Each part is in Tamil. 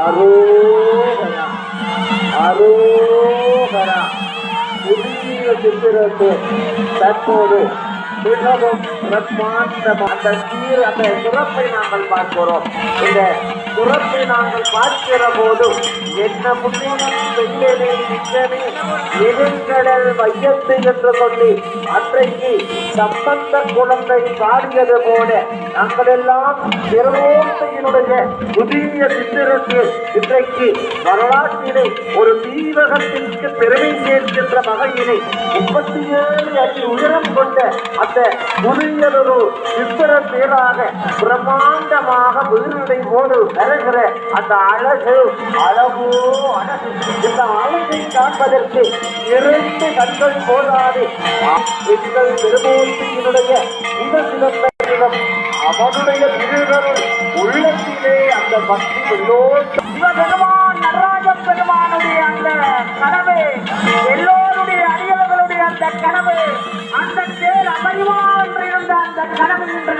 அரோகரா அரோகரா. புதிய சித்திரத்து தற்போது மிகவும் பிரம்மாண்டமான அந்த சிறப்பை நாங்கள் பார்க்கிறோம். இந்த சிறப்பை நாங்கள் பார்க்கிற போது என்ன புண்ணியம் வெள்ளனே நிச்சனே நெடுங்கடல் வையத்து என்று சொல்லி அன்றைக்கு சம்பந்த குழந்தை பாடியது போல நாங்கள் எல்லாம் திருவோட்டையினுடைய புதிய சித்திரத்தில் இன்றைக்கு வரலாற்றினை ஒரு தீவகத்திற்கு பெருமை சேர்க்கின்ற வகையினை 37 அடி உயரம் கொண்ட அந்த புதியதொரு சித்திர பேராக பிரம்மாண்டமாக வீரனை போது வருகிற அந்த அழகு அழகோ அழகு. இந்த அழகை காண்பதற்கு 2 கண்கள் போதாது. எங்கள் திருமூர்த்தியினுடைய சிவசிவத்திடம் அவனுடைய திருவருள் உள்ளத்திலே அந்த பக்தி சிவபெருமான் நடராஜ பெருமானுடைய அந்த கனவு, எல்லோருடைய அடியவர்களுடைய அந்த கனவு, அந்த தேர் அமைவா என்று இருந்த அந்த கனவு என்று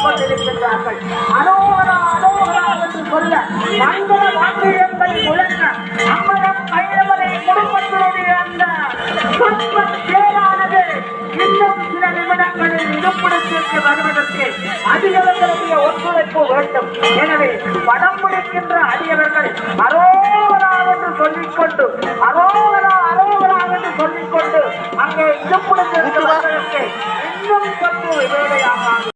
கொண்டிருக்கின்றார்கள். அரோகரா அரோகரா என்று சொல்ல மங்கள வாக்கியங்கள் முழங்க அம்மனம் கைரவனை குடும்பத்தினுடைய அந்த சொற்ப தேரானது இன்னும் சில நிமிடங்களில் இருப்பிடத்திற்கு வருவதற்கு அடியவர்களுடைய ஒத்துழைப்பு வேண்டும். எனவே படம் பிடிக்கின்ற அடியவர்கள் அரோகரா என்று சொல்லிக்கொண்டு அரோகரா அரோகரா என்று சொல்லிக்கொண்டு அங்கே இருப்பிடத்திற்கு வருவதற்கு இன்னும் சற்று வேலையாக